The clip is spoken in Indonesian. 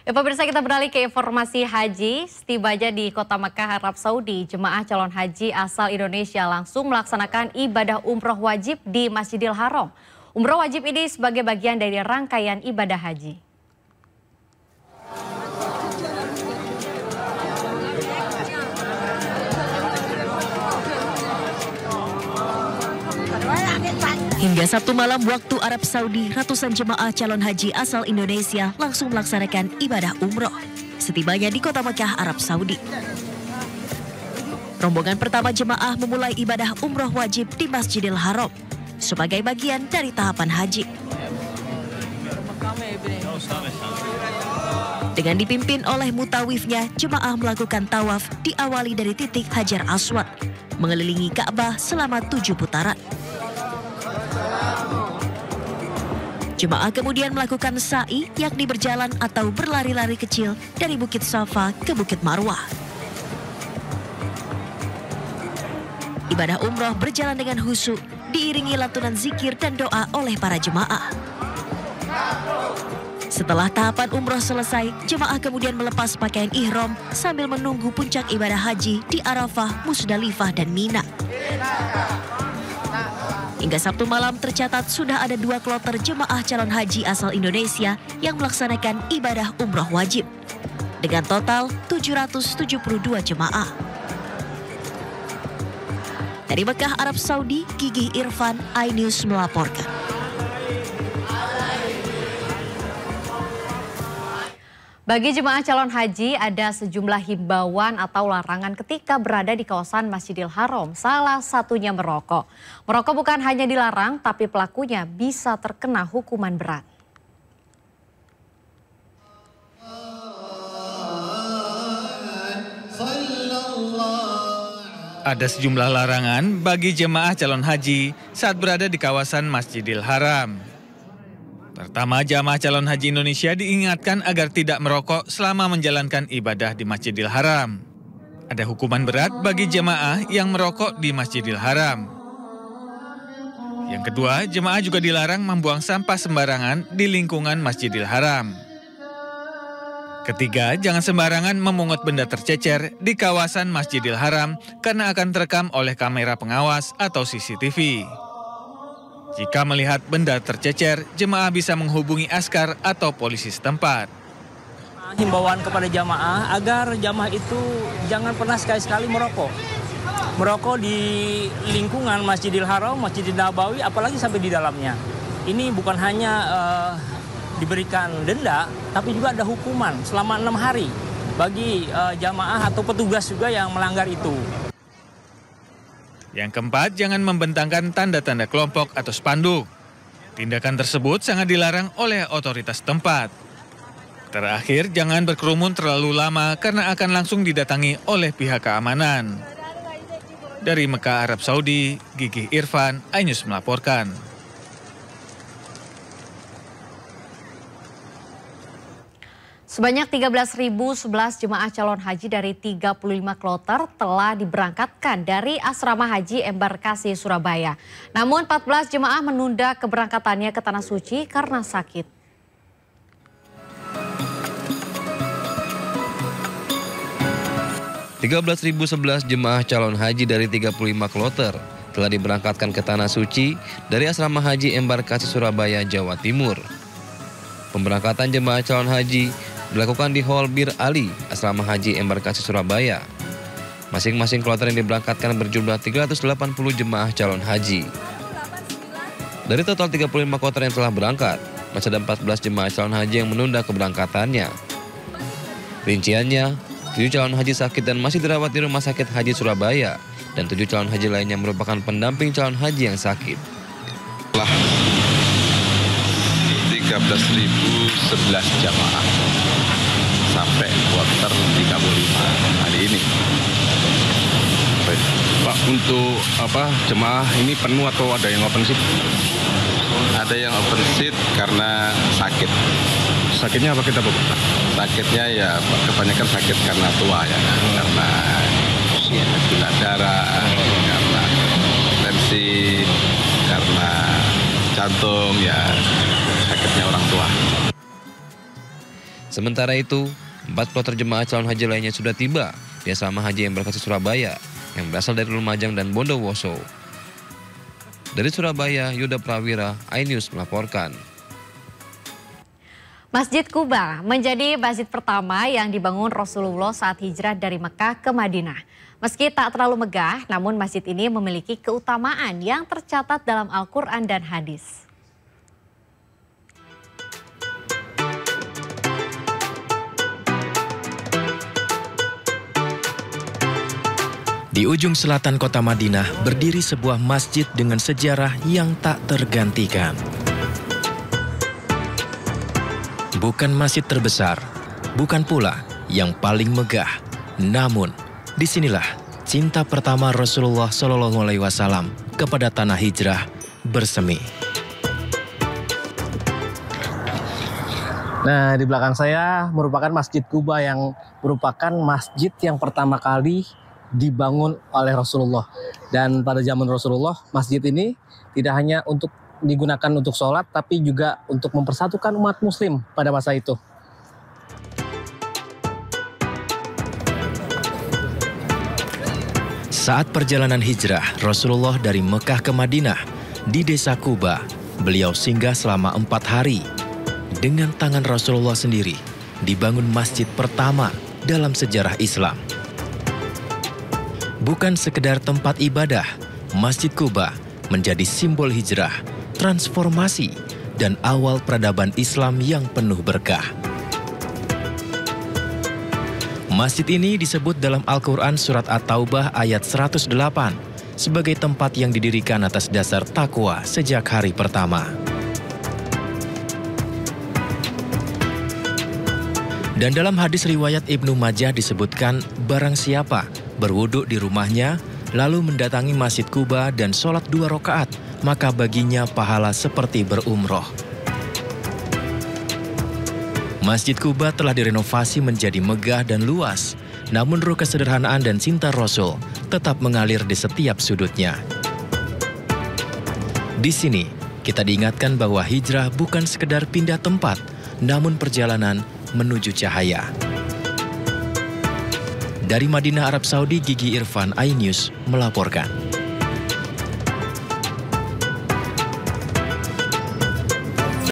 Ya, pemirsa, kita beralih ke informasi haji. Setibanya di Kota Mekah, Arab Saudi, jemaah calon haji asal Indonesia langsung melaksanakan ibadah umroh wajib di Masjidil Haram. Umroh wajib ini sebagai bagian dari rangkaian ibadah haji. Hingga Sabtu malam waktu Arab Saudi, ratusan jemaah calon haji asal Indonesia langsung melaksanakan ibadah umroh setibanya di Kota Mekah, Arab Saudi. Rombongan pertama jemaah memulai ibadah umroh wajib di Masjidil Haram sebagai bagian dari tahapan haji. Dengan dipimpin oleh mutawifnya, jemaah melakukan tawaf diawali dari titik Hajar Aswad, mengelilingi Ka'bah selama 7 putaran. Jemaah kemudian melakukan sa'i, yakni berjalan atau berlari-lari kecil dari Bukit Safa ke Bukit Marwah. Ibadah umroh berjalan dengan khusyuk, diiringi lantunan zikir dan doa oleh para jemaah. Setelah tahapan umroh selesai, jemaah kemudian melepas pakaian ihram sambil menunggu puncak ibadah haji di Arafah, Musdalifah, dan Mina. Hingga Sabtu malam tercatat sudah ada 2 kloter jemaah calon haji asal Indonesia yang melaksanakan ibadah umroh wajib. Dengan total 772 jemaah. Dari Mekah, Arab Saudi, Gigih Irfan, iNews melaporkan. Bagi jemaah calon haji, ada sejumlah himbauan atau larangan ketika berada di kawasan Masjidil Haram. Salah satunya merokok. Merokok bukan hanya dilarang, tapi pelakunya bisa terkena hukuman berat. Ada sejumlah larangan bagi jemaah calon haji saat berada di kawasan Masjidil Haram. Pertama, jamaah calon haji Indonesia diingatkan agar tidak merokok selama menjalankan ibadah di Masjidil Haram. Ada hukuman berat bagi jemaah yang merokok di Masjidil Haram. Yang kedua, jemaah juga dilarang membuang sampah sembarangan di lingkungan Masjidil Haram. Ketiga, jangan sembarangan memungut benda tercecer di kawasan Masjidil Haram karena akan terekam oleh kamera pengawas atau CCTV. Jika melihat benda tercecer, jemaah bisa menghubungi askar atau polisi setempat. Himbauan kepada jamaah agar jamaah itu jangan pernah sekali-sekali merokok. Merokok di lingkungan Masjidil Haram, Masjidil Nabawi, apalagi sampai di dalamnya. Ini bukan hanya diberikan denda, tapi juga ada hukuman selama 6 hari bagi jamaah atau petugas juga yang melanggar itu. Yang keempat, jangan membentangkan tanda-tanda kelompok atau spanduk. Tindakan tersebut sangat dilarang oleh otoritas tempat. Terakhir, jangan berkerumun terlalu lama karena akan langsung didatangi oleh pihak keamanan. Dari Mekah, Arab Saudi, Gigih Irfan, iNews melaporkan. Sebanyak 13.011 jemaah calon haji dari 35 kloter telah diberangkatkan dari Asrama Haji Embarkasi Surabaya. Namun 14 jemaah menunda keberangkatannya ke Tanah Suci karena sakit. (13.011) jemaah calon haji dari 35 kloter telah diberangkatkan ke Tanah Suci dari Asrama Haji Embarkasi Surabaya, Jawa Timur. Pemberangkatan jemaah calon haji dilakukan di Hall Bir Ali, Asrama Haji Embarkasi Surabaya. Masing-masing kloter yang diberangkatkan berjumlah 380 jemaah calon haji. Dari total 35 kloter yang telah berangkat, masih ada 14 jemaah calon haji yang menunda keberangkatannya. Rinciannya, 7 calon haji sakit dan masih dirawat di Rumah Sakit Haji Surabaya, dan 7 calon haji lainnya merupakan pendamping calon haji yang sakit. 13.011 jamaah sampai kloter 35 hari ini. Baik. Pak, untuk jemaah ini penuh atau ada yang open seat? Ada yang open seat karena sakit. Sakitnya apa kita, Pak? Sakitnya ya kebanyakan sakit karena tua ya, karena gula darah, karena tensi, karena jantung ya, sakitnya orang tua. Sementara itu, 4 kloter jemaah calon haji lainnya sudah tiba di Asrama Haji Embarkasi Surabaya yang berasal dari Lumajang dan Bondowoso. Dari Surabaya, Yuda Prawira, iNews melaporkan. Masjid Quba menjadi masjid pertama yang dibangun Rasulullah saat hijrah dari Mekah ke Madinah. Meski tak terlalu megah, namun masjid ini memiliki keutamaan yang tercatat dalam Al-Quran dan hadis. Di ujung selatan kota Madinah berdiri sebuah masjid dengan sejarah yang tak tergantikan. Bukan masjid terbesar, bukan pula yang paling megah, namun disinilah cinta pertama Rasulullah SAW kepada tanah hijrah bersemi. Nah, di belakang saya merupakan Masjid Quba yang merupakan masjid yang pertama kali dibangun oleh Rasulullah. Dan pada zaman Rasulullah, masjid ini tidak hanya untuk digunakan untuk sholat, tapi juga untuk mempersatukan umat muslim pada masa itu. Saat perjalanan hijrah Rasulullah dari Mekah ke Madinah, di desa Quba, beliau singgah selama 4 hari. Dengan tangan Rasulullah sendiri, dibangun masjid pertama dalam sejarah Islam. Bukan sekedar tempat ibadah, Masjid Quba menjadi simbol hijrah, transformasi, dan awal peradaban Islam yang penuh berkah. Masjid ini disebut dalam Al-Quran Surat At-Taubah ayat 108 sebagai tempat yang didirikan atas dasar takwa sejak hari pertama. Dan dalam hadis riwayat Ibnu Majah disebutkan, barang siapa berwuduk di rumahnya, lalu mendatangi Masjid Quba dan sholat 2 rakaat, maka baginya pahala seperti berumroh. Masjid Quba telah direnovasi menjadi megah dan luas, namun ruh kesederhanaan dan cinta Rasul tetap mengalir di setiap sudutnya. Di sini, kita diingatkan bahwa hijrah bukan sekedar pindah tempat, namun perjalanan menuju cahaya. Dari Madinah, Arab Saudi, Gigi Irfan, iNews melaporkan.